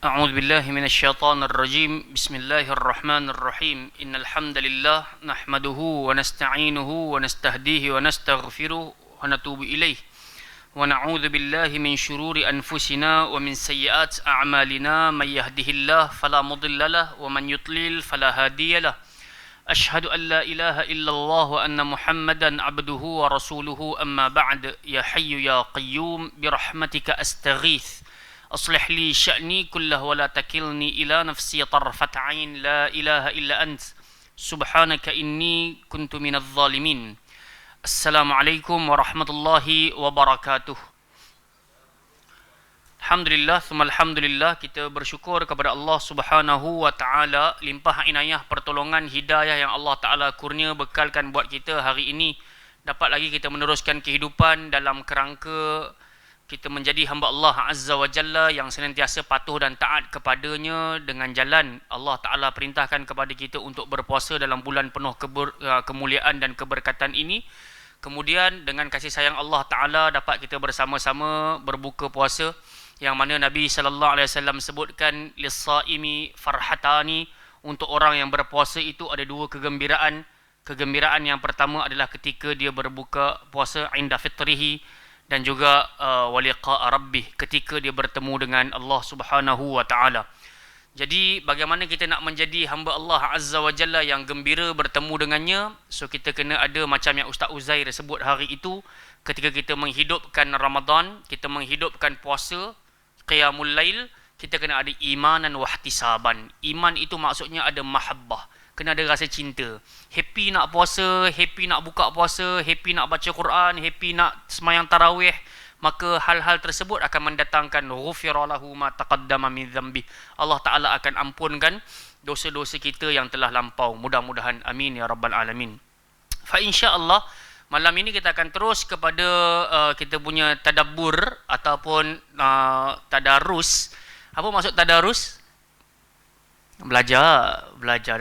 أعوذ بالله من الشيطان الرجيم بسم الله الرحمن الرحيم إن الحمد لله نحمده ونستعينه ونستهديه ونستغفره ونتوب إليه ونعوذ بالله من شرور أنفسنا ومن سيئات أعمالنا من يهده الله فلا مضل له ومن يضلل فلا هادي له أشهد أن لا إله إلا الله وأن محمدا عبده ورسوله أما بعد يا حي يا قيوم برحمتك أستغيث أصلح لي شأني كله ولا تكلني إلى نفسي طرفة عين لا إله إلا أنت سبحانك إني كنت من الظالمين السلام عليكم ورحمة الله وبركاته. Alhamdulillah, thumma alhamdulillah, kita bersyukur kepada Allah Subhanahu wa taala limpah inayah pertolongan hidayah yang Allah taala kurnia bekalkan buat kita hari ini dapat lagi kita meneruskan kehidupan dalam kerangka kita menjadi hamba Allah Azza wa Jalla yang senantiasa patuh dan taat kepadanya dengan jalan Allah Ta'ala perintahkan kepada kita untuk berpuasa dalam bulan penuh kemuliaan dan keberkatan ini. Kemudian dengan kasih sayang Allah Ta'ala dapat kita bersama-sama berbuka puasa yang mana Nabi SAW sebutkan lis-saimi farhatani, untuk orang yang berpuasa itu ada dua kegembiraan. Kegembiraan yang pertama adalah ketika dia berbuka puasa inda fitrihi, dan juga waliqa rabbih, ketika dia bertemu dengan Allah Subhanahu wa taala. Jadi bagaimana kita nak menjadi hamba Allah Azza wa Jalla yang gembira bertemu dengannya? So kita kena ada macam yang Ustaz Uzair sebut hari itu, ketika kita menghidupkan Ramadan, kita menghidupkan puasa, qiyamul lail, kita kena ada imanan wa ihtisaban. Iman itu maksudnya ada mahabbah, kena ada rasa cinta. Happy nak puasa, happy nak buka puasa, happy nak baca Quran, happy nak semayang tarawih, maka hal-hal tersebut akan mendatangkan ghufira lahu ma taqaddama min dhanbi. Allah Taala akan ampunkan dosa-dosa kita yang telah lampau. Mudah-mudahan amin ya rabbal alamin. Fa insya-Allah malam ini kita akan terus kepada kita punya tadabbur ataupun tadarus. Apa maksud tadarus? Belajar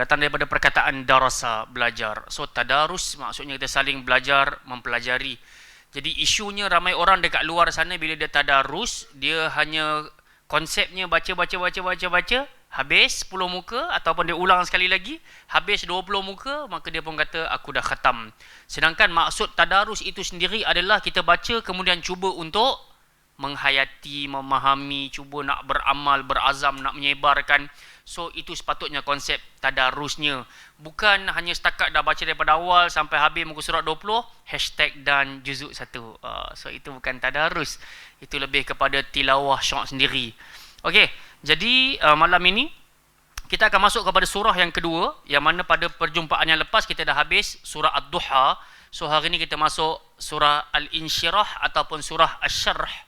datang daripada perkataan darasa, belajar. So tadarus maksudnya kita saling belajar, mempelajari. Jadi isunya ramai orang dekat luar sana bila dia tadarus, dia hanya konsepnya baca, habis 10 muka ataupun dia ulang sekali lagi, habis 20 muka, maka dia pun kata aku dah khatam. Sedangkan maksud tadarus itu sendiri adalah kita baca kemudian cuba untuk menghayati, memahami, cuba nak beramal, berazam nak menyebarkan. So itu sepatutnya konsep tadarusnya. Bukan hanya setakat dah baca daripada awal sampai habis muka surat 20, hashtag dan juzuk 1. So itu bukan tadarus. Itu lebih kepada tilawah syok sendiri. Okey, jadi malam ini kita akan masuk kepada surah yang kedua, yang mana pada perjumpaan yang lepas kita dah habis surah Ad-Duha. So hari ini kita masuk surah Al-Insyirah ataupun surah Asy-Syarh,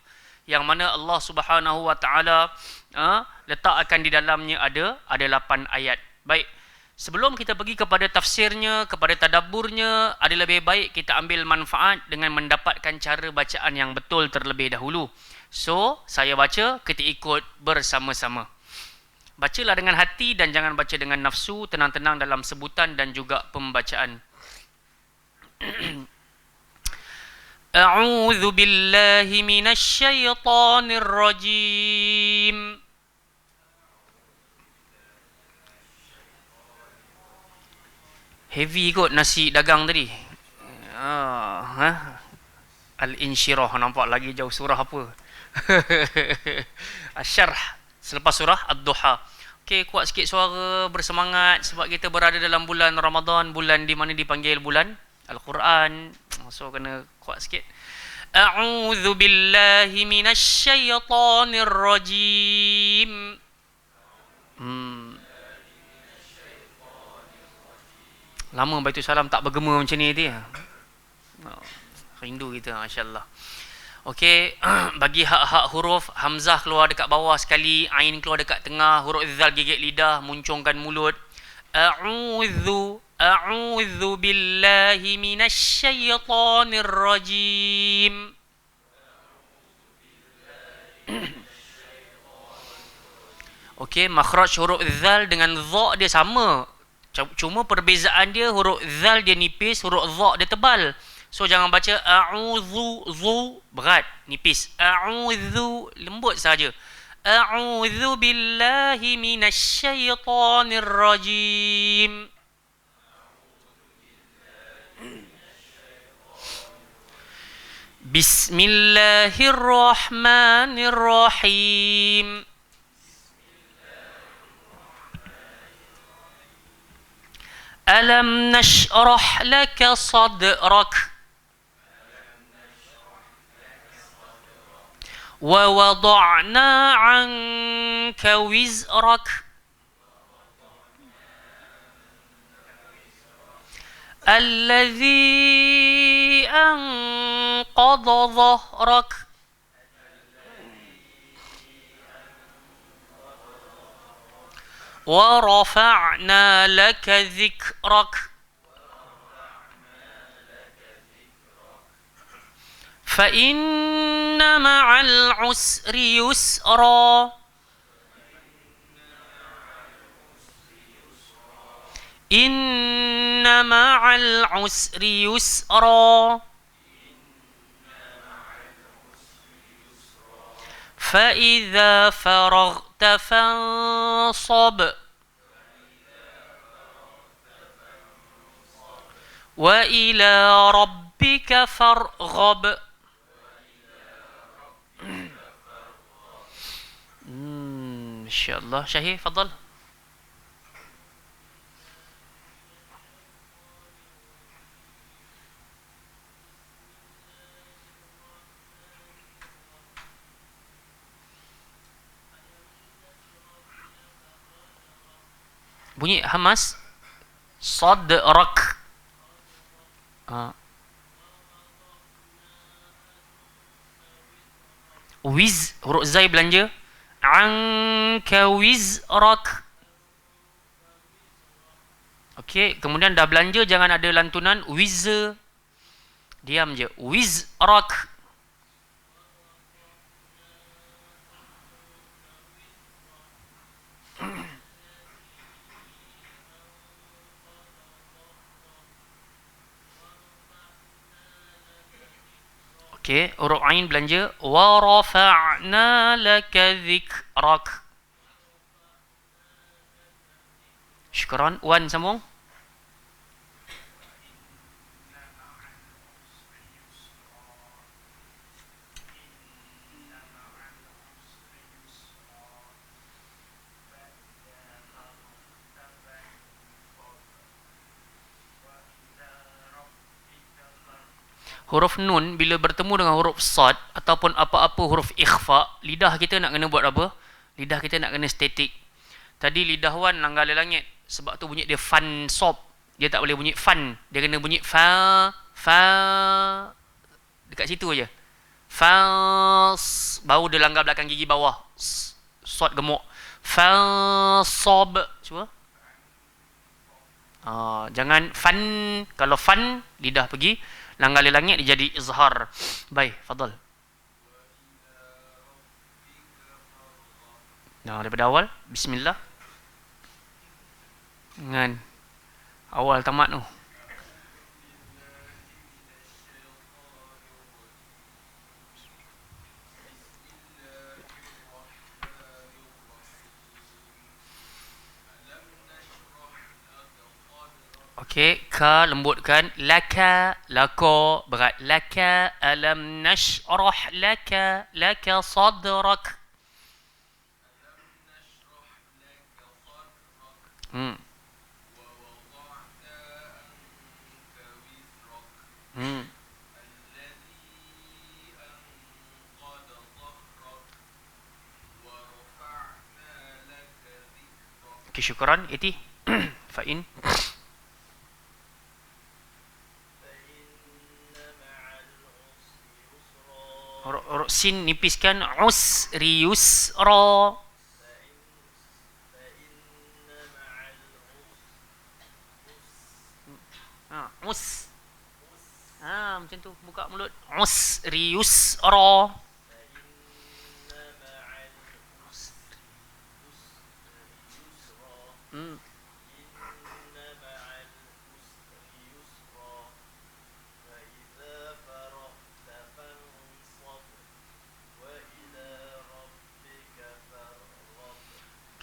yang mana Allah Subhanahu wa taala letakkan di dalamnya ada 8 ayat. Baik, sebelum kita pergi kepada tafsirnya, kepada tadabburnya, ada lebih baik kita ambil manfaat dengan mendapatkan cara bacaan yang betul terlebih dahulu. So, saya baca, kita ikut bersama-sama. Bacalah dengan hati dan jangan baca dengan nafsu, tenang-tenang dalam sebutan dan juga pembacaan. A'udzu billahi minasy syaithanir rajim. Heavy kot nasi dagang tadi. Al-Insyirah, nampak lagi jauh surah apa? Asy-Syarh selepas surah Ad-Duha. Okey, kuat sikit suara, bersemangat sebab kita berada dalam bulan Ramadan, bulan di mana dipanggil bulan Al-Quran. So kena kuat sikit. A'udzu billahi minasy syaithanir rajim. Lama Baitul Salam tak bergema macam ni dia. Rindu kita, masya-Allah. Okey, bagi hak-hak huruf, hamzah keluar dekat bawah sekali, ain keluar dekat tengah, huruf zal gigit lidah, muncungkan mulut. A'udzu billahi minasy syaithanir rajim. Okey, makhraj huruf zal dengan dha dia sama. Cuma perbezaan dia, huruf zal dia nipis, huruf dha dia tebal. So jangan baca a'udzu, zu berat, nipis. A'udzu lembut saja. أعوذ بالله من الشيطان الرجيم. بسم الله الرحمن الرحيم. ألم نشرح لك صدرك ووضعنا عنك وزرك الذي أنقض ظهرك ورفعنا لك ذكرك فإن مع العسر يسرا إن مع العسر يسرا فإذا فرغت فانصب وإلى ربك فارغب. إن شاء الله. شهي فضل. Bunyi hamas. Sadrak. Wiz, huruf zai belanja. Anka wizrak. Okey, kemudian dah belanja jangan ada lantunan wiz. Diam je. Wizrak. Okey, huruf ain belanja. Wa rafa'na laka dhikrak. Syukran. Wan sambung. Huruf nun bila bertemu dengan huruf sad ataupun apa-apa huruf ikhfa, lidah kita nak kena buat apa? Lidah kita nak kena statik. Tadi lidah Wan langgar langit. Sebab tu bunyi dia fan sob. Dia tak boleh bunyi fan. Dia kena bunyi fa. Dekat situ aja. Fa. Baru dia langgar belakang gigi bawah. Sod gemuk. Fa sob. Cuba. Jangan fan. Kalau fan, lidah pergi. Langgar langit dia jadi izhar. Baik, fadal. Daripada awal. Bismillah. Dengan awal tamat tu. Okey, ka lembutkan. Laka, lako berat. Laka alam nashrah laka sadrak. Okey, syukran. Iti. Fa'in. Sin nipiskan. Usri yusra. Macam tu. Buka mulut. Usri yusra.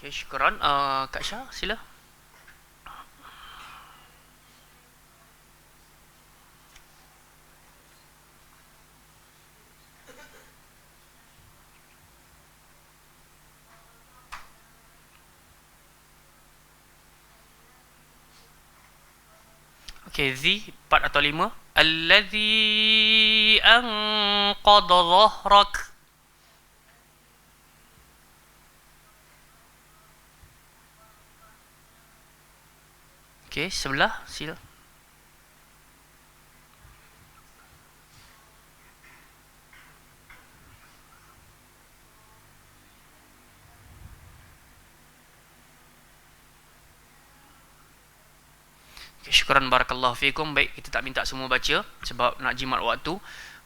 Okay, syukran. Kak Syah, sila. Okay, Z 4 atau 5. Allazi anqadha dhahrak. Okay, sebelah sila. Okay, syukran barakallahu fikum. Baik, kita tak minta semua baca sebab nak jimat waktu.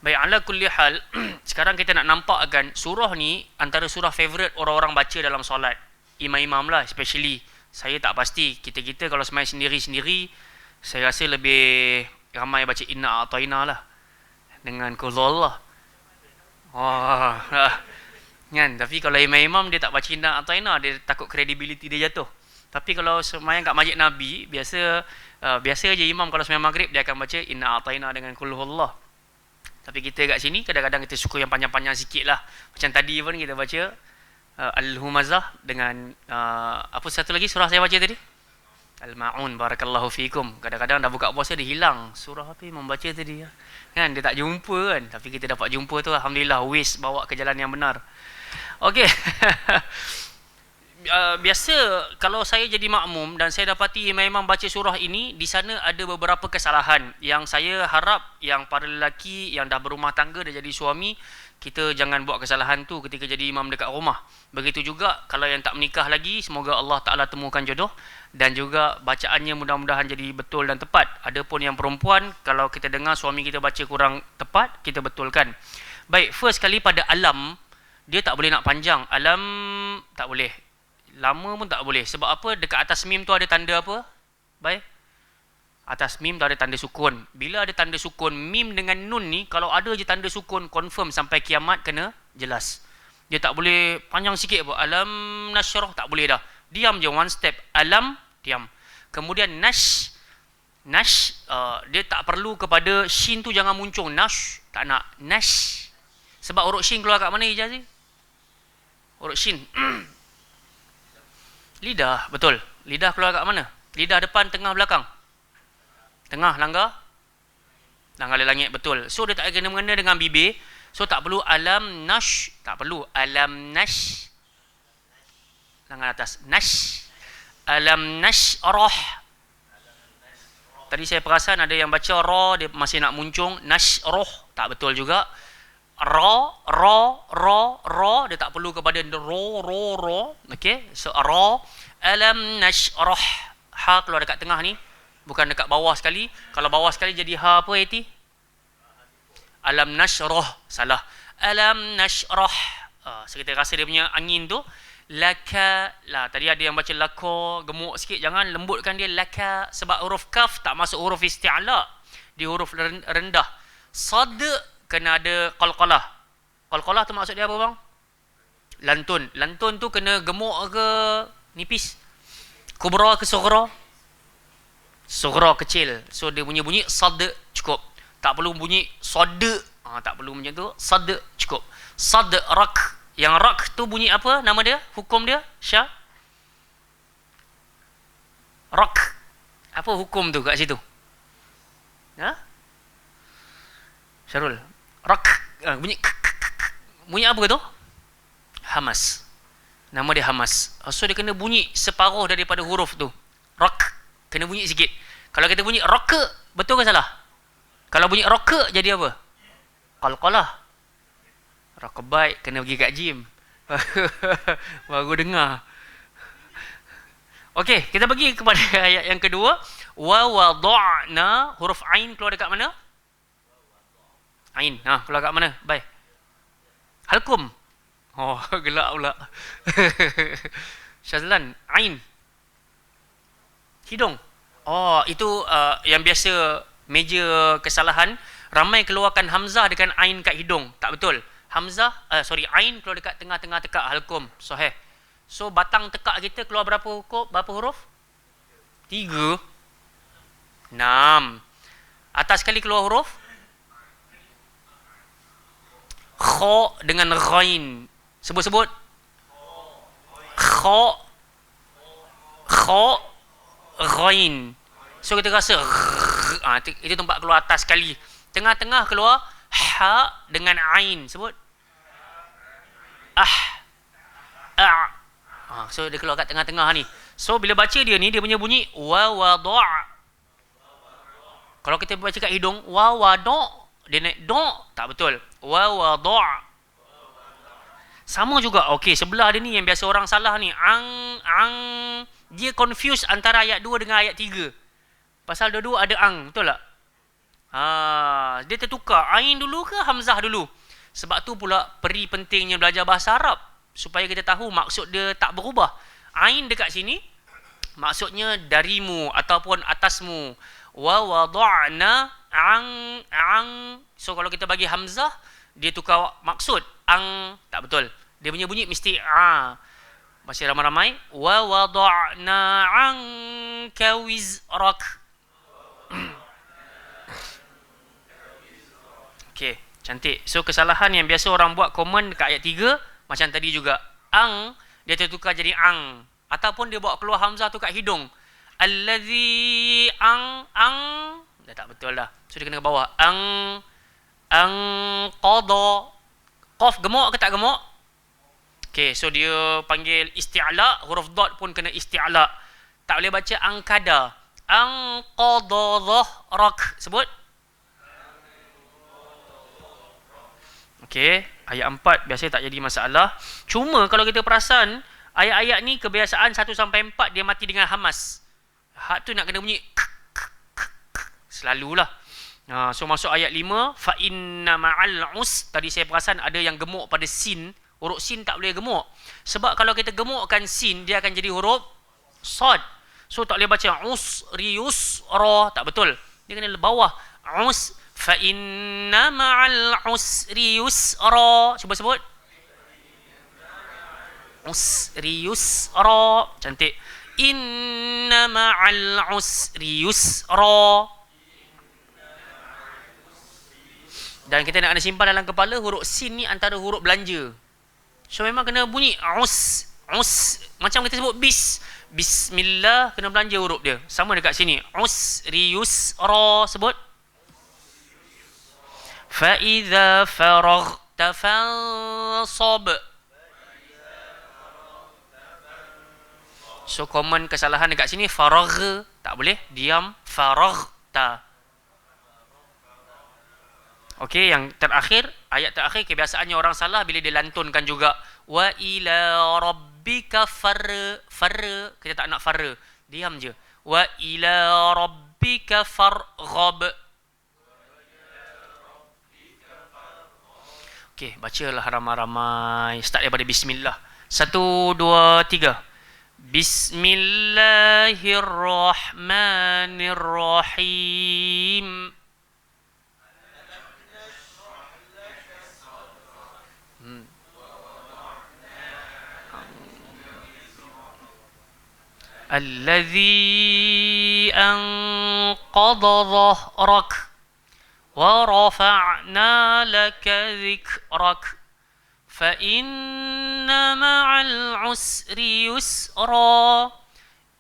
Baik, ala kulli hal, sekarang kita nak nampakkan surah ni antara surah favorite orang-orang baca dalam solat. Imam-imam lah especially. Saya tak pasti. Kita-kita kalau semai sendiri-sendiri, saya rasa lebih ramai baca inna a'tayna lah. Dengan qul lah. Wah, kan? Tapi kalau imam-imam dia tak baca inna a'tayna, dia takut kredibiliti dia jatuh. Tapi kalau semayang kat masjid Nabi, biasa je imam kalau semayang maghrib dia akan baca inna a'tayna dengan qul huwallah. Tapi kita kat sini kadang-kadang kita suka yang panjang-panjang sikit lah. Macam tadi pun kita baca Al-Humazah dengan apa satu lagi surah saya baca tadi? Al-Ma'un, barakallahu fikum. Kadang-kadang dah buka puasa dia hilang surah apa yang membaca tadi ya. Kan dia tak jumpa kan. Tapi kita dapat jumpa tu alhamdulillah, wis bawa ke jalan yang benar. Okey. Biasa kalau saya jadi makmum dan saya dapati imam baca surah ini, di sana ada beberapa kesalahan yang saya harap yang para lelaki yang dah berumah tangga, dah jadi suami, kita jangan buat kesalahan tu ketika jadi imam dekat rumah. Begitu juga kalau yang tak menikah lagi, semoga Allah Ta'ala temukan jodoh dan juga bacaannya mudah-mudahan jadi betul dan tepat. Adapun yang perempuan, kalau kita dengar suami kita baca kurang tepat, kita betulkan. Baik, first kali pada alam, dia tak boleh nak panjang. Alam tak boleh. Lama pun tak boleh. Sebab apa? Dekat atas mim tu ada tanda apa? Baik. Atas mim tu ada tanda sukun. Bila ada tanda sukun, mim dengan nun ni, kalau ada je tanda sukun, confirm sampai kiamat kena jelas. Dia tak boleh panjang sikit apa. Alam nasyrah, tak boleh dah. Diam je, one step. Alam, diam. Kemudian nash, dia tak perlu kepada shin tu jangan muncung. Nash, tak nak. Nash. Sebab huruf shin keluar kat mana Ijaz ni? Huruf shin. Lidah, betul. Lidah keluar kat mana? Lidah depan, tengah, belakang. Tengah, langgar langit, betul. So dia tak kena mengena dengan bibir. So tak perlu alam nash, tak perlu alam nash. Langgar atas, nash. Alam nash roh. Tadi saya perasan ada yang baca ra, dia masih nak muncung nash roh, tak betul juga. Ra, dia tak perlu kepada ro. Okey, so ra, alam nashrah. Ha keluar dekat tengah ni, bukan dekat bawah sekali. Kalau bawah sekali jadi ha apa Eti? Alam nashrah, salah. Alam nashrah. So kita rasa dia punya angin tu laka lah. Tadi ada yang baca laka, gemuk sikit, jangan lembutkan dia laka sebab huruf kaf tak masuk huruf isti'la. Di huruf rendah. Sad kena ada qalqalah. Qalqalah tu maksud dia apa bang? Lantun. Lantun tu kena gemuk ke nipis? Kubra ke sughra? Sughra kecil. So dia punya bunyi sad cukup. Tak perlu bunyi sad. Tak perlu macam tu. Sad cukup. Sad rak. Yang rak tu bunyi apa nama dia? Hukum dia? Syah? Rak. Apa hukum tu kat situ? Ha? Syarul. Rak. Bunyi apa tu? Hamas. Nama dia hamas. So dia kena bunyi separuh daripada huruf tu. Rak. Kena bunyi sikit. Kalau kita bunyi rak, betul ke salah? Kalau bunyi rak jadi apa? Qalqalah. Rakabai kena pergi kat gym. Baru dengar. Okey, kita pergi kepada ayat yang kedua. Wa wada'na, huruf ain keluar dekat mana? Ain. Keluar kat mana? Baik. Halkum. Oh, gelak pula. Syazlan, ain. Hidung. Oh, itu yang biasa meja kesalahan. Ramai keluarkan hamzah dengan ain kat hidung. Tak betul. Hamzah, ain keluar dekat tengah-tengah tekak halkum. Sahih. So batang tekak kita keluar berapa huruf? 3. 6. Atas sekali keluar huruf kha dengan ghain. Sebut-sebut. Kha ghain. So kita rasa itu tempat keluar atas sekali. Tengah-tengah keluar ha dengan ain. Sebut. So dia keluar kat tengah-tengah ni. So bila baca dia ni, dia punya bunyi wa wada'. Kalau kita baca kat hidung wa wada', dia naik do', tak betul. Wa wada'. Sama juga. Okey, sebelah dia ni yang biasa orang salah ni, ang. Dia confuse antara ayat 2 dengan ayat 3. Pasal dua-dua ada ang, betul tak? Dia tertukar. Ain dulu ke hamzah dulu? Sebab tu pula peri pentingnya belajar bahasa Arab, supaya kita tahu maksud dia tak berubah. Ain dekat sini maksudnya darimu ataupun atasmu. Wa wada'na ang. So kalau kita bagi hamzah, dia tukar maksud. Ang, tak betul. Dia punya bunyi mesti masih ramai-ramai. Wa wada'na anka wizrak. Okey, cantik. So kesalahan yang biasa orang buat common dekat ayat 3 macam tadi juga. Ang dia tertukar jadi ang, ataupun dia bawa keluar hamzah tu kat hidung. Allazi ang dah tak betul dah. So dia kena ke bawah. Ang qada. Qaf gemuk ke tak gemuk? Okey, so dia panggil isti'la, huruf dot pun kena isti'la. Tak boleh baca angkada. Ang qada dhahrak. Sebut. Okey, ayat 4 biasanya tak jadi masalah. Cuma kalau kita perasan, ayat-ayat ni kebiasaan 1 sampai 4 dia mati dengan hamas. Hak tu nak kena bunyi selalulah. So masuk ayat 5, fa inna ma'al us. Tadi saya perasan ada yang gemuk pada sin. Huruf sin tak boleh gemuk. Sebab kalau kita gemukkan sin, dia akan jadi huruf sad. So tak boleh baca usrius ra, tak betul. Dia kena bawah. Us fa inna ma'al usri yusra. Cuba sebut. Usri yusra. Cantik. Inna ma'al usri yusra. Dan kita nak kena simpan dalam kepala huruf sin ni antara huruf belanja. So memang kena bunyi us. Macam kita sebut Bismillah, kena belanja huruf dia. Sama dekat sini. Usri yusra. Sebut. فَإِذَا فَرَغْتَ فَانْصَبْ. So common kesalahan dekat sini faragh, tak boleh diam. Faraghta. Okey, yang terakhir, ayat terakhir kebiasaannya orang salah bila dia lantunkan juga. Wa ila rabbika farra. Kita tak nak farra, diam je. Wa ila rabbika farghab. Okey, bacalah ramai-ramai. Start daripada bismillah. 1, 2, 3. Bismillahirrahmanirrahim. Alladhi anqadha dhahrak wa rafa'na laka dhikrak fa inna ma'al usri yusra.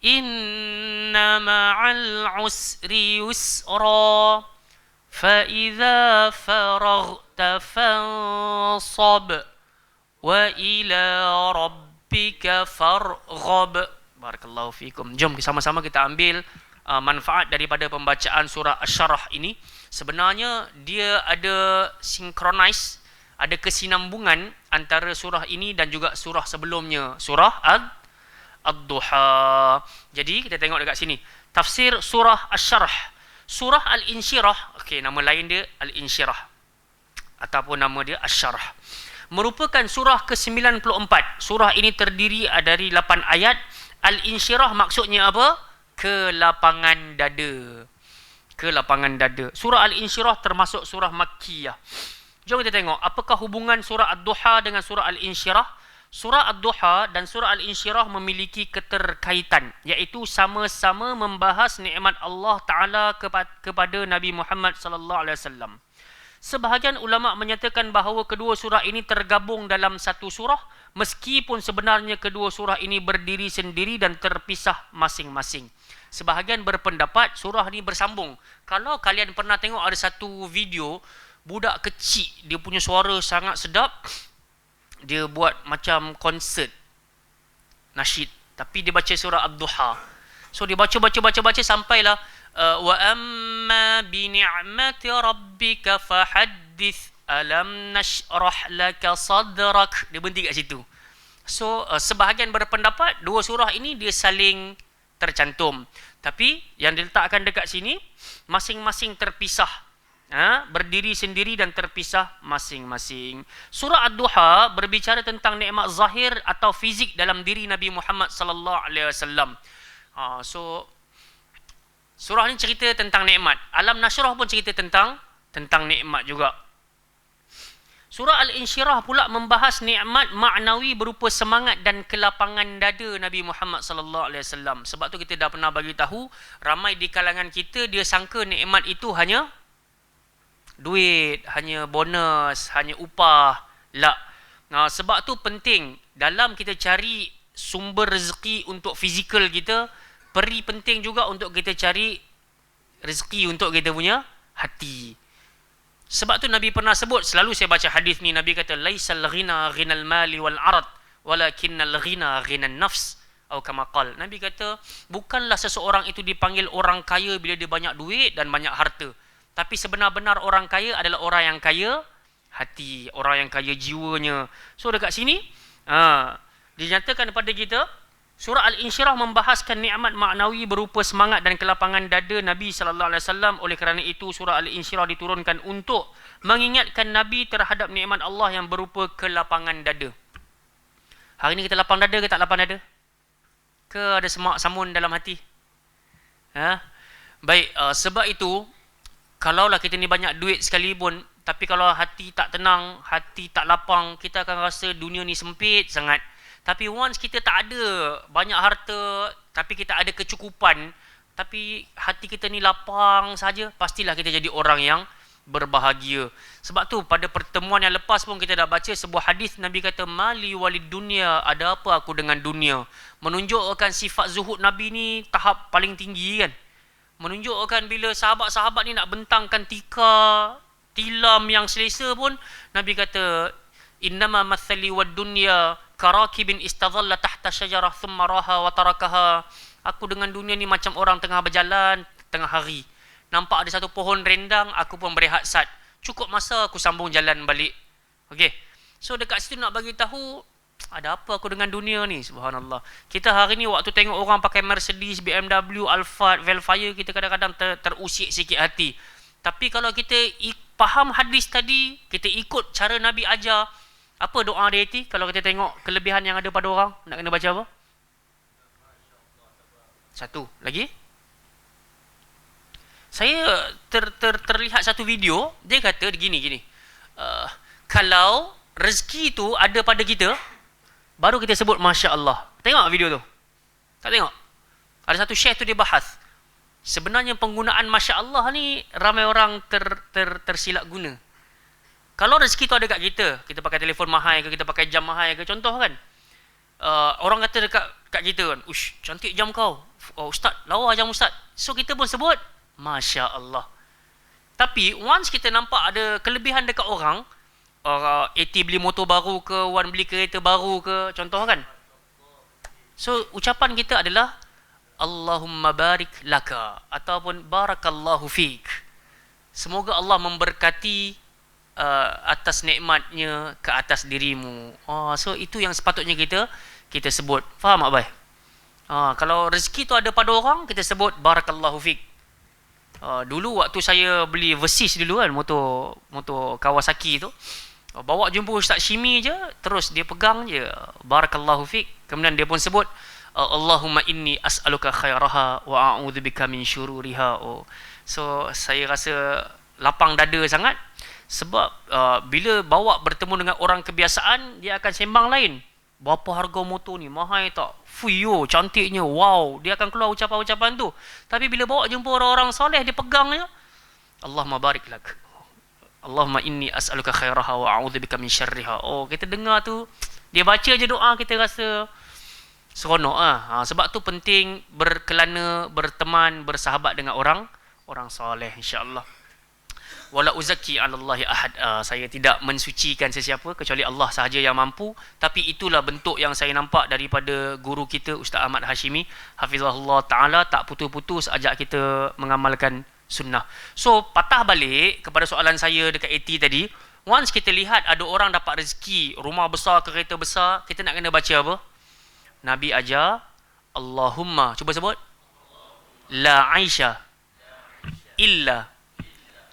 Inna ma'al usri yusra fa idza faraghta fansab wa ila rabbika farghab. Barakallahu fikum. Jom sama-sama kita ambil manfaat daripada pembacaan surah Asy-Syarah ini. Sebenarnya dia ada synchronize, ada kesinambungan antara surah ini dan juga surah sebelumnya, surah Ad-Duha. Jadi kita tengok dekat sini. Tafsir surah Asy-Syarah. Surah Al-Insyirah, okey, nama lain dia Al-Insyirah ataupun nama dia Asy-Syarah. Merupakan surah ke-94. Surah ini terdiri dari 8 ayat. Al-Insyirah maksudnya apa? Kelapangan dada. Kelapangan dada. Surah Al-Insyirah termasuk surah Makkiyah. Jom kita tengok apakah hubungan surah Ad-Duha dengan surah Al-Insyirah. Surah Ad-Duha dan surah Al-Insyirah memiliki keterkaitan, iaitu sama-sama membahas nikmat Allah Ta'ala kepada Nabi Muhammad sallallahu alaihi wasallam. Sebahagian ulama menyatakan bahawa kedua surah ini tergabung dalam satu surah, meskipun sebenarnya kedua surah ini berdiri sendiri dan terpisah masing-masing. Sebahagian berpendapat surah ini bersambung. Kalau kalian pernah tengok ada satu video budak kecil, dia punya suara sangat sedap, dia buat macam konsert nasyid, tapi dia baca surah Ad-Duha. So dia baca sampailah wa amma bi ni'mati rabbika fahaddith alam nashrah laka sadrak. Dia berhenti kat situ. So sebahagian berpendapat dua surah ini dia saling tercantum, tapi yang diletakkan dekat sini masing-masing terpisah, berdiri sendiri dan terpisah masing-masing. Surah Ad-Duha berbicara tentang nikmat zahir atau fizik dalam diri Nabi Muhammad sallallahu alaihi wasallam. So surah ni cerita tentang nikmat. Alam Nashrah pun cerita tentang nikmat juga. Surah Al-Insyirah pula membahas nikmat maknawi berupa semangat dan kelapangan dada Nabi Muhammad sallallahu alaihi wasallam. Sebab tu kita dah pernah bagi tahu, ramai di kalangan kita dia sangka nikmat itu hanya duit, hanya bonus, hanya upah. La. Sebab tu penting dalam kita cari sumber rezeki untuk fizikal kita, penting juga untuk kita cari rezeki untuk kita punya hati. Sebab tu Nabi pernah sebut, selalu saya baca hadis ni, Nabi kata laisal ghina ghinal mali wal arad walakinnal ghina ghinan nafs, atau kama qala. Nabi kata bukanlah seseorang itu dipanggil orang kaya bila dia banyak duit dan banyak harta, tapi sebenar-benar orang kaya adalah orang yang kaya hati, orang yang kaya jiwanya. So dekat sini dinyatakan kepada kita surah Al-Insyirah membahaskan nikmat maknawi berupa semangat dan kelapangan dada Nabi sallallahu alaihi wasallam. Oleh kerana itu surah Al-Insyirah diturunkan untuk mengingatkan Nabi terhadap nikmat Allah yang berupa kelapangan dada. Hari ni kita lapang dada ke tak lapang dada? Ke ada semak samun dalam hati? Baik, sebab itu kalaulah kita ni banyak duit sekalipun, tapi kalau hati tak tenang, hati tak lapang, kita akan rasa dunia ni sempit sangat. Tapi once kita tak ada banyak harta, tapi kita ada kecukupan, tapi hati kita ni lapang saja, pastilah kita jadi orang yang berbahagia. Sebab tu pada pertemuan yang lepas pun kita dah baca sebuah hadis, Nabi kata mali walid dunia, ada apa aku dengan dunia. Menunjukkan sifat zuhud Nabi ni tahap paling tinggi kan. Menunjukkan bila sahabat-sahabat ni nak bentangkan tilam yang selesa pun, Nabi kata innama mathali wad dunya karakibin istadhalla tahta syajarah thumma raha wa tarakaha. Aku dengan dunia ni macam orang tengah berjalan tengah hari, nampak ada satu pohon rendang, aku pun berehat sat, cukup masa aku sambung jalan balik. Okey, so dekat situ nak bagi tahu ada apa aku dengan dunia ni. Subhanallah, kita hari ni waktu tengok orang pakai Mercedes, BMW, Alphard, Velfire, kita kadang-kadang terusik sikit hati. Tapi kalau kita faham hadis tadi, kita ikut cara Nabi ajar, apa doa dia itu? Kalau kita tengok kelebihan yang ada pada orang, nak kena baca apa? Satu. Lagi? Saya terlihat satu video, dia kata gini. Kalau rezeki itu ada pada kita, baru kita sebut Masya Allah. Tengok video tu? Tak tengok? Ada satu syekh tu dia bahas. Sebenarnya penggunaan Masya Allah ni ramai orang tersilap guna. Kalau rezeki tu ada kat kita, kita pakai telefon mahal ke, kita pakai jam mahal ke, contoh kan, orang kata dekat kita kan, ush, cantik jam kau, ustaz, lawa jam ustaz. So kita pun sebut Masya Allah. Tapi once kita nampak ada kelebihan dekat orang, AT beli motor baru ke, Wan beli kereta baru ke, contoh kan, so ucapan kita adalah Allahumma barik laka, ataupun barakallahu fiik, semoga Allah memberkati atas nikmatnya ke atas dirimu. So itu yang sepatutnya kita sebut. Faham tak, Bay? Kalau rezeki tu ada pada orang, kita sebut barakallahu fiik. Dulu waktu saya beli Versys dulu kan, motor Kawasaki tu, bawa jumpa Ustaz Shimi je, terus dia pegang je barakallahu fiik. Kemudian dia pun sebut Allahumma inni as'aluka khairaha wa a'udzubika min syururiha. So saya rasa lapang dada sangat. Sebab bila bawa bertemu dengan orang kebiasaan, dia akan sembang lain. Berapa harga motor ni? Mahal tak? Fuyo, cantiknya. Wow. Dia akan keluar ucapan-ucapan tu. Tapi bila bawa jumpa orang-orang soleh, dia pegang je. Allahumma barik lak. Allahumma inni as'aluka khairaha wa a'udzubika min syarriha. Oh, kita dengar tu, dia baca je doa, kita rasa seronok sebab tu penting berkelana, berteman, bersahabat dengan orang soleh, insya-Allah. Wala uzaki 'alallahi ahad. Saya tidak mensucikan sesiapa kecuali Allah sahaja yang mampu, tapi itulah bentuk yang saya nampak daripada guru kita Ustaz Ahmad Hashimi hafizahullah taala, tak putus-putus ajak kita mengamalkan sunnah. So patah balik kepada soalan saya dekat AT tadi, once kita lihat ada orang dapat rezeki, rumah besar, kereta besar, kita nak kena baca apa? Nabi ajar Allahumma, cuba sebut, la aisha illa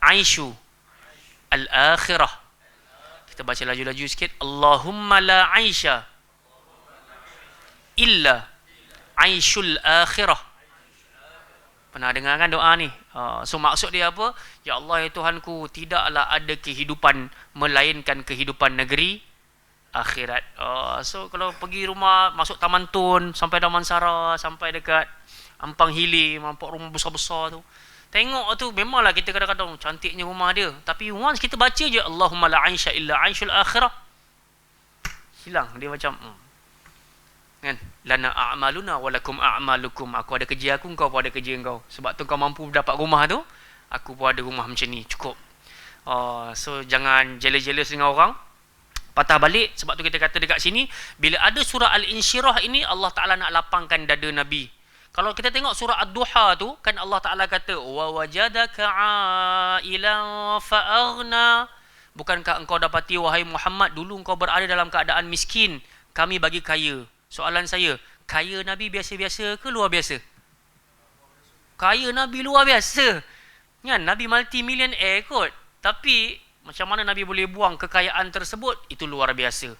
aishu al-akhirah. Kita baca laju-laju sikit. Allahumma la aisha illa aishul akhirah. Pernah dengar kan doa ni? So maksud dia apa? Ya Allah, ya Tuhanku, tidaklah ada kehidupan melainkan kehidupan negeri akhirat. So kalau pergi rumah, masuk Taman Tun, sampai Damansara, sampai dekat Ampang Hilir, nampak rumah besar-besar tu, tengok tu, memanglah kita kadang-kadang cantiknya rumah dia, tapi once kita baca je Allahumma la aisha illa aishul akhirah, hilang dia macam kan, lana a'maluna walakum a'malukum. Aku ada kerja aku, kau pun ada kerja kau. Sebab tu kau mampu dapat rumah tu, aku pun ada rumah macam ni, cukup. So jangan jealous-jealous dengan orang. Patah balik, sebab tu kita kata dekat sini, bila ada surah Al-Insyirah ini, Allah Ta'ala nak lapangkan dada Nabi. Kalau kita tengok surah Ad-Duha tu, kan Allah Ta'ala kata, wa wajadaka 'ailan fa'aghna. Bukankah engkau dapati, wahai Muhammad, dulu engkau berada dalam keadaan miskin, kami bagi kaya. Soalan saya, kaya Nabi biasa-biasa ke luar biasa? Kaya Nabi luar biasa. Kan, Nabi multi-millionaire kot. Tapi macam mana Nabi boleh buang kekayaan tersebut? Itu luar biasa.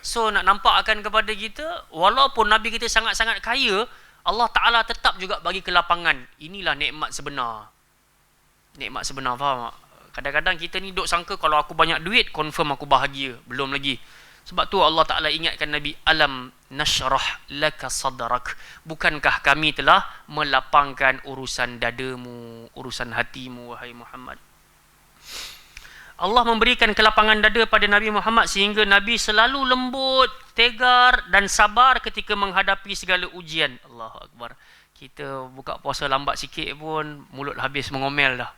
So nak nampakkan kepada kita, walaupun Nabi kita sangat-sangat kaya, Allah Ta'ala tetap juga bagi kelapangan. Inilah nikmat sebenar. Nikmat sebenar, faham tak? Kadang-kadang kita ni duk sangka kalau aku banyak duit, confirm aku bahagia. Belum lagi. Sebab tu Allah Ta'ala ingatkan Nabi, alam nashrah laka sadrak. Bukankah kami telah melapangkan urusan dadamu, urusan hatimu, wahai Muhammad. Allah memberikan kelapangan dada pada Nabi Muhammad sehingga Nabi selalu lembut, tegar dan sabar ketika menghadapi segala ujian. Allahu Akbar. Kita buka puasa lambat sikit pun mulut habis mengomel dah.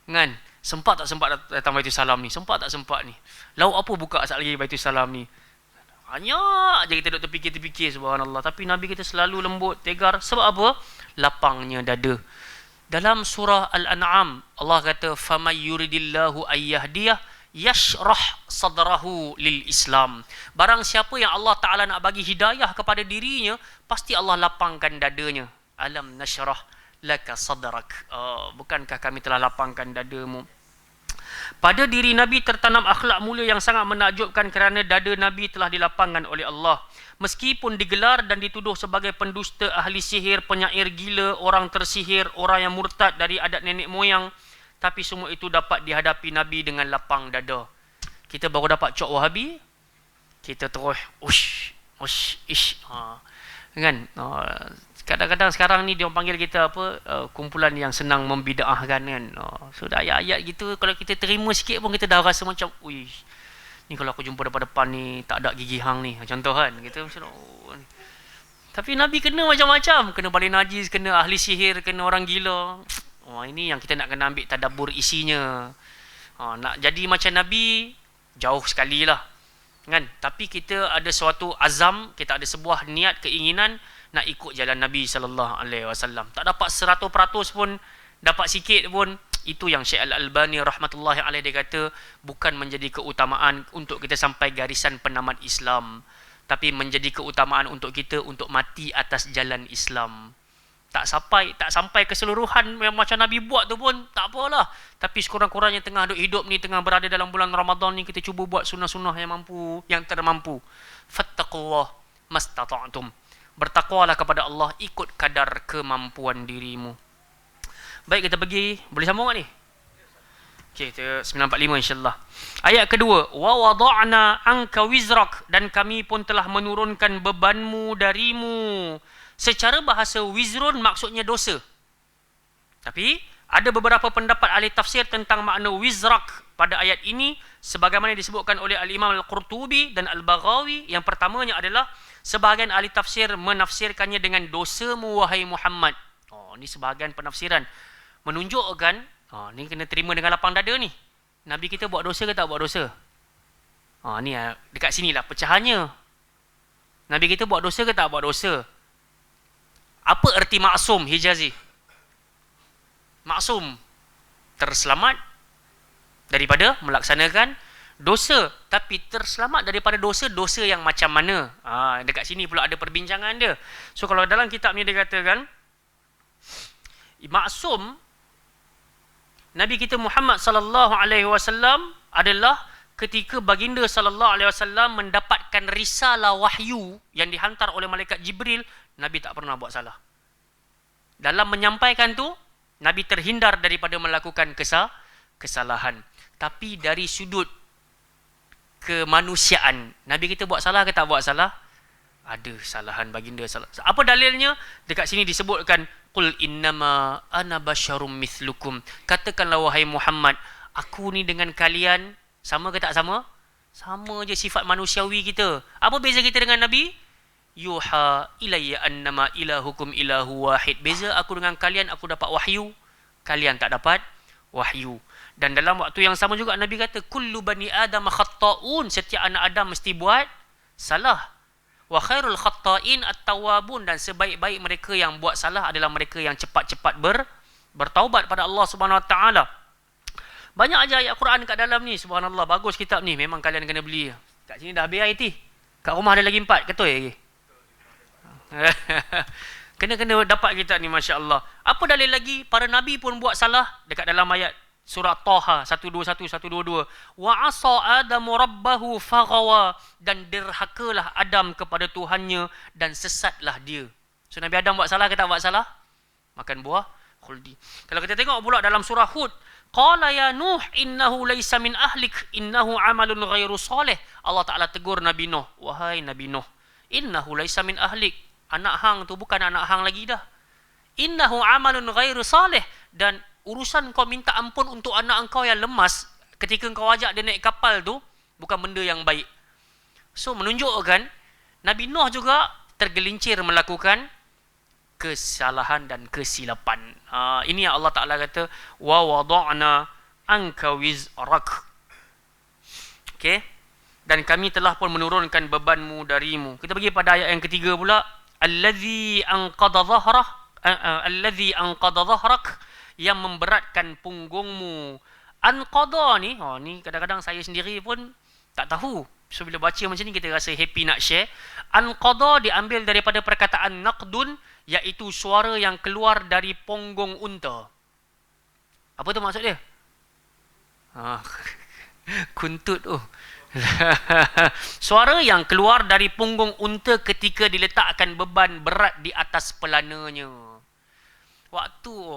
Kan? Sempat tak sempat datang Baitul Salam ni? Sempat tak sempat ni? Lauk apa buka saat lagi Baitul Salam ni? Hanya aja kita duk terfikir-terfikir, subhanallah. Tapi Nabi kita selalu lembut, tegar. Sebab apa? Lapangnya dada. Dalam surah Al-An'am, Allah kata, فَمَنْ يُرِدِ اللَّهُ أَنْ يَهْدِيَهُ يَشْرَحْ صَدْرَهُ لِلْإِسْلَامِ. Barang siapa yang Allah Ta'ala nak bagi hidayah kepada dirinya, pasti Allah lapangkan dadanya. Alam nashrah laka sadrak. Bukankah kami telah lapangkan dadamu? Pada diri Nabi tertanam akhlak mulia yang sangat menakjubkan kerana dada Nabi telah dilapangkan oleh Allah. Meskipun digelar dan dituduh sebagai pendusta, ahli sihir, penyair gila, orang tersihir, orang yang murtad dari adat nenek moyang, tapi semua itu dapat dihadapi Nabi dengan lapang dada. Kita baru dapat cok Wahabi, kita terus kan? Kadang-kadang sekarang ni dia panggil kita apa, kumpulan yang senang membidaahkan kan. So ayat-ayat gitu kalau kita terima sikit pun kita dah rasa macam, uish, ni kalau aku jumpa depan-depan ni tak ada gigi hang ni, contoh kan, kita macam ni. Tapi Nabi kena macam-macam, kena balik najis, kena ahli sihir, kena orang gila. Ini yang kita nak kena ambil tadabbur isinya. Nak jadi macam Nabi jauh sekali lah kan. Tapi kita ada suatu azam, kita ada sebuah niat, keinginan nak ikut jalan Nabi SAW. Tak dapat 100% pun, dapat sikit pun, itu yang Syekh Al-Albani rahmatullahi alaih dia kata, bukan menjadi keutamaan untuk kita sampai garisan penamat Islam, tapi menjadi keutamaan untuk kita untuk mati atas jalan Islam. Tak sampai keseluruhan yang macam Nabi buat tu pun tak apalah, tapi sekurang-kurangnya tengah hidup ni, tengah berada dalam bulan Ramadan ni, kita cuba buat sunnah-sunnah yang termampu. Fattaqullah mastata'tum. Bertakwalah kepada Allah ikut kadar kemampuan dirimu. Baik, kita pergi. Boleh sambung tak ni? Okey, 945 insya-Allah. Ayat kedua, wa wada'na anka wizrak, dan kami pun telah menurunkan bebanmu darimu. Secara bahasa wizrun maksudnya dosa. Tapi ada beberapa pendapat ahli tafsir tentang makna wizrak pada ayat ini sebagaimana disebutkan oleh Al-Imam Al-Qurtubi dan Al-Baghawi. Yang pertamanya adalah sebahagian ahli tafsir menafsirkannya dengan dosamu wahai Muhammad. Ini sebahagian penafsiran menunjukkan ni kena terima dengan lapang dada ni. Nabi kita buat dosa ke tak buat dosa? Ni dekat sinilah pecahannya. Nabi kita buat dosa ke tak buat dosa? Apa erti maksum, Hijazi? Maksum, terselamat daripada melaksanakan dosa. Tapi terselamat daripada dosa yang macam mana? Dekat sini pula ada perbincangan dia. So kalau dalam kitab ni dia katakan maksum, Nabi kita Muhammad sallallahu alaihi wasallam adalah ketika baginda sallallahu alaihi wasallam mendapatkan risalah wahyu yang dihantar oleh malaikat Jibril, Nabi tak pernah buat salah. Dalam menyampaikan tu, Nabi terhindar daripada melakukan kesalahan. Tapi dari sudut kemanusiaan, Nabi kita buat salah ke tak buat salah? Ada kesalahan baginda salah. Apa dalilnya? Dekat sini disebutkan qul innama ana basyarum mithlukum. Katakanlah wahai Muhammad, aku ni dengan kalian sama ke tak sama? Sama je sifat manusiawi kita. Apa beza kita dengan Nabi? Yuha ilayya annama ilahukum ilahu wahid. Beza aku dengan kalian, aku dapat wahyu, kalian tak dapat wahyu. Dan dalam waktu yang sama juga Nabi kata kullu bani adam khatta'un, setiap anak Adam mesti buat salah. Wa khairul khatta'in at-tawwabun, dan sebaik-baik mereka yang buat salah adalah mereka yang cepat-cepat bertaubat pada Allah Subhanahu Wa Taala. Banyak aja ayat Quran kat dalam ni, subhanallah, bagus kitab ni, memang kalian kena beli. Kat sini dah habis IT. Kat rumah ada lagi 4, betul lagi. Kena dapat kitab ni, masya-Allah. Apa dalil lagi? Para nabi pun buat salah dekat dalam ayat surah Taha 121 122. Wa asa adamu rabbahu faghawa, dan derhakalah Adam kepada Tuhannya dan sesatlah dia. So Nabi Adam buat salah ke tak buat salah? Makan buah khuldi. Kalau kita tengok pula dalam surah Hud, qala ya Nuh innahu laysa min ahlik innahu amalun ghairu salih. Allah Taala tegur Nabi Nuh, wahai Nabi Nuh, innahu laysa min ahlik, anak hang tu bukan anak hang lagi dah. Innahu amalun ghairu salih, dan urusan kau minta ampun untuk anak engkau yang lemas ketika engkau ajak dia naik kapal tu bukan benda yang baik. So menunjukkan Nabi Nuh juga tergelincir melakukan kesalahan dan kesilapan. Ini yang Allah Ta'ala kata wa wada'na anka wizrak. Okay? Dan kami telah pun menurunkan bebanmu darimu. Kita pergi pada ayat yang ketiga pula. Allazi anqadha dhahrak, yang memberatkan punggungmu. Anqadha ni, ni kadang-kadang saya sendiri pun tak tahu. So bila baca macam ni kita rasa happy nak share. Anqadha diambil daripada perkataan naqdun, iaitu suara yang keluar dari punggung unta. Apa tu maksud dia? Kuntut tu. Suara yang keluar dari punggung unta ketika diletakkan beban berat di atas pelananya.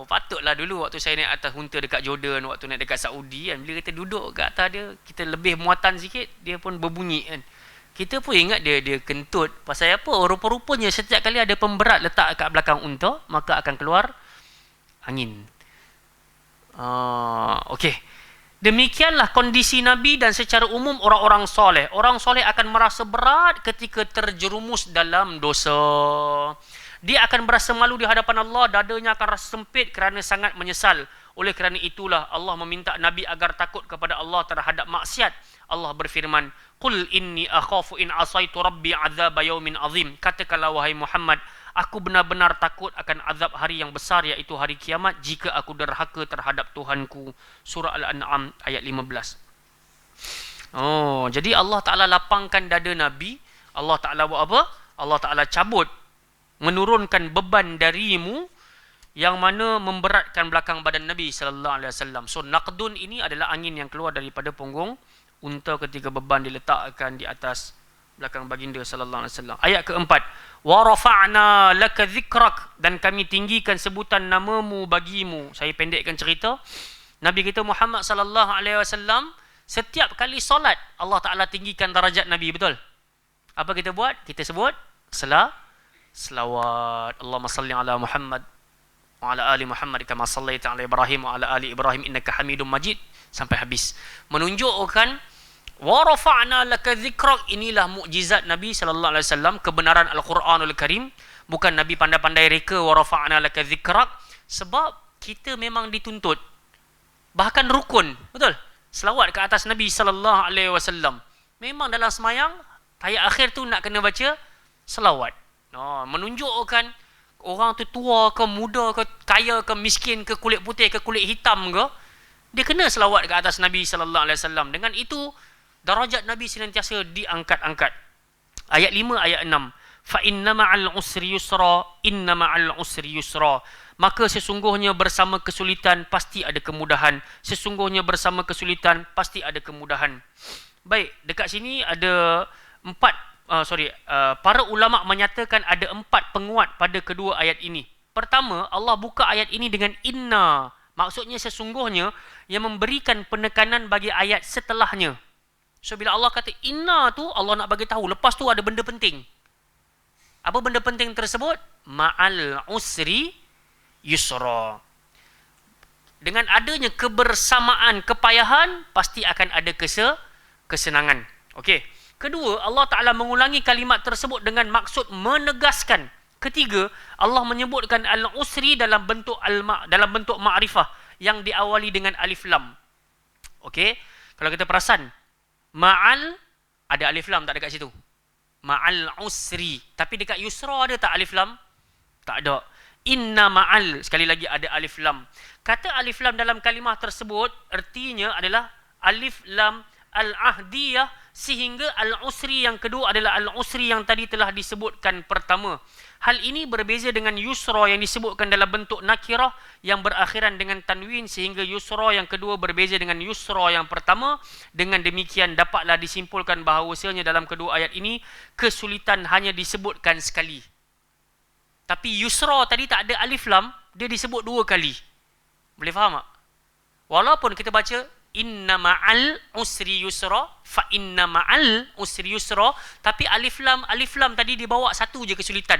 Patutlah dulu waktu saya naik atas unta dekat Jordan, waktu naik dekat Saudi kan, bila kita duduk kat atas dia, kita lebih muatan sikit, dia pun berbunyi kan. Kita pun ingat dia kentut. Pasal apa? Rupa-rupanya setiap kali ada pemberat letak kat belakang unta, maka akan keluar angin. Okey. Demikianlah kondisi Nabi dan secara umum orang-orang soleh. Orang soleh akan merasa berat ketika terjerumus dalam dosa. Dia akan berasa malu di hadapan Allah, dadanya akan rasa sempit kerana sangat menyesal. Oleh kerana itulah Allah meminta Nabi agar takut kepada Allah terhadap maksiat. Allah berfirman, "Qul inni akhafu in asaitu rabbi azab yaumin azim." Katakanlah wahai Muhammad, aku benar-benar takut akan azab hari yang besar, iaitu hari kiamat, jika aku derhaka terhadap Tuhanku. Surah Al-An'am ayat 15. Jadi Allah Ta'ala lapangkan dada Nabi. Allah Ta'ala buat apa? Allah Ta'ala cabut, menurunkan beban darimu, yang mana memberatkan belakang badan Nabi sallallahu alaihi wasallam. So naqdun ini adalah angin yang keluar daripada punggung unta ketika beban diletakkan di atas belakang baginda sallallahu alaihi wasallam. Ayat keempat, wa rafa'na laka dzikrak, dan kami tinggikan sebutan namamu bagimu. Saya pendekkan cerita. Nabi kita Muhammad sallallahu alaihi wasallam setiap kali solat Allah Taala tinggikan darajat Nabi, betul? Apa kita buat? Kita sebut selawat. Allahumma salli ala Muhammad wa ala ali Muhammad kama sallaita ala Ibrahim wa ala ali Ibrahim innaka Hamidum Majid sampai habis. Menunjukkan wa rafa'na laka dzikrak, inilah mukjizat Nabi sallallahu alaihi wasallam, kebenaran Al-Quranul Karim. Bukan Nabi pandai-pandai reka wa rafa'na laka dzikrak, sebab kita memang dituntut, bahkan rukun, betul? Selawat ke atas Nabi sallallahu alaihi wasallam. Memang dalam semayang ayat akhir tu nak kena baca selawat. Menunjukkan orang tu tua ke muda ke kaya ke miskin ke kulit putih ke kulit hitam ke, dia kena selawat ke atas Nabi sallallahu alaihi wasallam. Dengan itu darajat Nabi senantiasa diangkat-angkat. Ayat 5 ayat 6. Fa inna ma'al usri yusra, inna ma'al usri yusra. Maka sesungguhnya bersama kesulitan pasti ada kemudahan. Sesungguhnya bersama kesulitan pasti ada kemudahan. Baik, dekat sini ada para ulama menyatakan ada 4 penguat pada kedua ayat ini. Pertama, Allah buka ayat ini dengan inna. Maksudnya sesungguhnya, yang memberikan penekanan bagi ayat setelahnya. So bila Allah kata inna tu, Allah nak bagi tahu lepas tu ada benda penting. Apa benda penting tersebut? Ma'al usri yusra. Dengan adanya kebersamaan kepayahan, pasti akan ada kesenangan. Okey. Kedua, Allah Ta'ala mengulangi kalimat tersebut dengan maksud menegaskan. Ketiga, Allah menyebutkan al-usri dalam bentuk ma'rifah yang diawali dengan alif lam. Okey. Kalau kita perasan, ma'al ada alif lam tak dekat situ? Ma'al usri. Tapi dekat yusra ada tak alif lam? Tak ada. Inna ma'al, sekali lagi ada alif lam. Kata alif lam dalam kalimah tersebut artinya adalah alif lam al-ahdiyah, sehingga al-usri yang kedua adalah al-usri yang tadi telah disebutkan pertama. Hal ini berbeza dengan yusra yang disebutkan dalam bentuk nakirah yang berakhiran dengan tanwin, sehingga yusra yang kedua berbeza dengan yusra yang pertama. Dengan demikian dapatlah disimpulkan bahawasanya dalam kedua ayat ini kesulitan hanya disebutkan sekali. Tapi yusra tadi tak ada alif lam, dia disebut 2 kali. Boleh faham tak? Walaupun kita baca inna ma'al usri yusra, fa inna ma'al usri yusra, tapi alif lam tadi dibawa satu je kesulitan.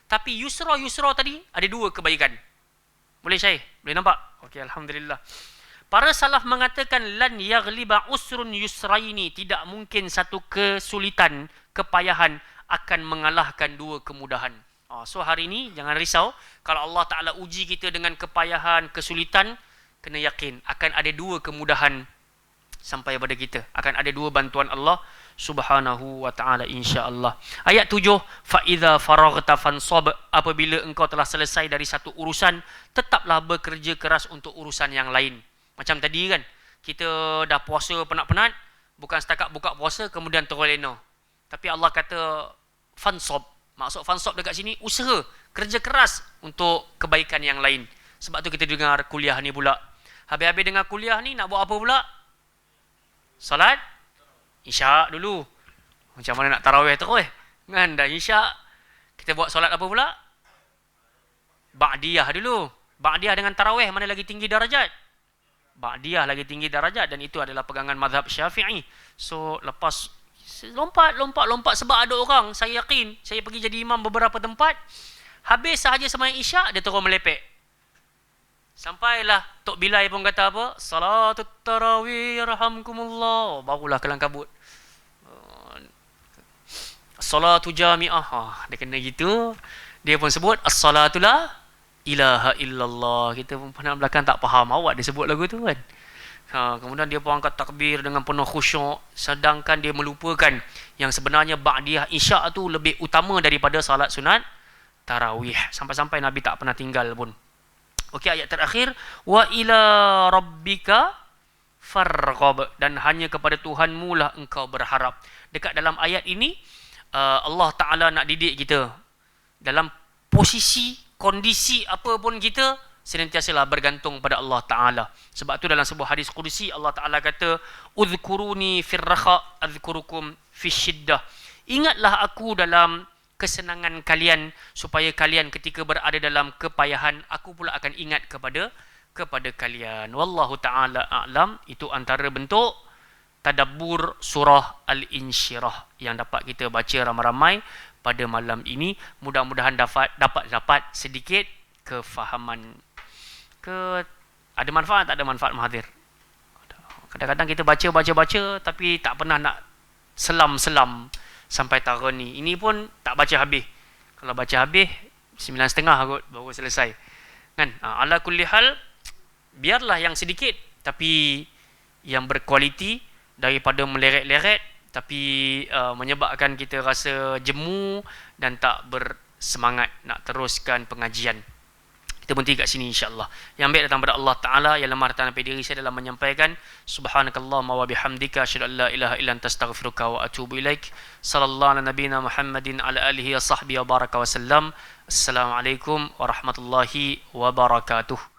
Tapi yusra tadi ada 2 kebaikan. Boleh Syekh? Boleh nampak? Okey, alhamdulillah. Para salaf mengatakan lan yaghliba usrun yusraini, tidak mungkin satu kesulitan, kepayahan akan mengalahkan 2 kemudahan. So hari ini jangan risau, kalau Allah Ta'ala uji kita dengan kepayahan, kesulitan, kena yakin akan ada 2 kemudahan sampai pada kita. Akan ada 2 bantuan Allah Subhanahu wa ta'ala, insya-Allah. Ayat 7, fa idza faraghta fansab, apabila engkau telah selesai dari satu urusan, tetaplah bekerja keras untuk urusan yang lain. Macam tadi kan, kita dah puasa penat-penat, bukan setakat buka puasa kemudian terlena. Tapi Allah kata fansab. Maksud fansab dekat sini usaha, kerja keras untuk kebaikan yang lain. Sebab tu kita dengar kuliah ni pula. Habis-habis dengar kuliah ni nak buat apa pula? Salat Isyak dulu. Macam mana nak tarawih terus? Kan dah Isyak. Kita buat solat apa pula? Ba'diyah dulu. Ba'diyah dengan tarawih mana lagi tinggi darajat? Ba'diyah lagi tinggi darajat, dan itu adalah pegangan mazhab Syafi'i. So lepas lompat sebab ada orang, saya yakin, saya pergi jadi imam beberapa tempat, habis sahaja sembahyang Isyak dia terus melepek. Sampailah Tok Bilal pun kata apa? Salatut tarawih yarhamkumullah. Barulah kelang kabut. Salatu jami'ah. Dia kena gitu. Dia pun sebut as-salatu la ilaha illallah. Kita pun pernah belakang tak faham. Awak dia sebut lagu tu kan. Kemudian dia pun angkat takbir dengan penuh khusyuk, sedangkan dia melupakan yang sebenarnya ba'diyah Isyak tu lebih utama daripada salat sunat tarawih. Sampai-sampai Nabi tak pernah tinggal pun. Okey, ayat terakhir, wa ila rabbika farghab, dan hanya kepada Tuhanmu lah engkau berharap. Dekat dalam ayat ini Allah Ta'ala nak didik kita dalam posisi, kondisi apa pun kita, senantiasalah bergantung pada Allah Ta'ala. Sebab tu dalam sebuah hadis qudsi Allah Ta'ala kata, udhkuruni fir rakha adhkurukum fisyiddah. Ingatlah aku dalam kesenangan kalian, supaya kalian ketika berada dalam kepayahan, aku pula akan ingat kepada kepada kalian. Wallahu ta'ala a'lam. Itu antara bentuk tadabbur surah Al-Insyirah yang dapat kita baca ramai-ramai pada malam ini. Mudah-mudahan dapat sedikit kefahaman. Ada manfaat tak ada manfaat Mahathir? Kadang-kadang kita baca tapi tak pernah nak selam sampai tahun ni. Ini pun tak baca habis. Kalau baca habis 9.30 kot baru selesai. Kan? Ala kulli hal, biarlah yang sedikit tapi yang berkualiti daripada meleret-leret tapi menyebabkan kita rasa jemu dan tak bersemangat nak teruskan pengajian. Kita berhenti kat sini insya-Allah. Yang baik datang daripada Allah Taala, yang lemah datang daripada diri saya dalam menyampaikan. Subhanakallahumma wa bihamdika asyhadu an la ilaha illa anta astaghfiruka wa atubu ilaik. Sallallahu ala nabiyyina Muhammadin ala alihi wa sahbihi wa baraka wa sallam. Assalamualaikum warahmatullahi wabarakatuh.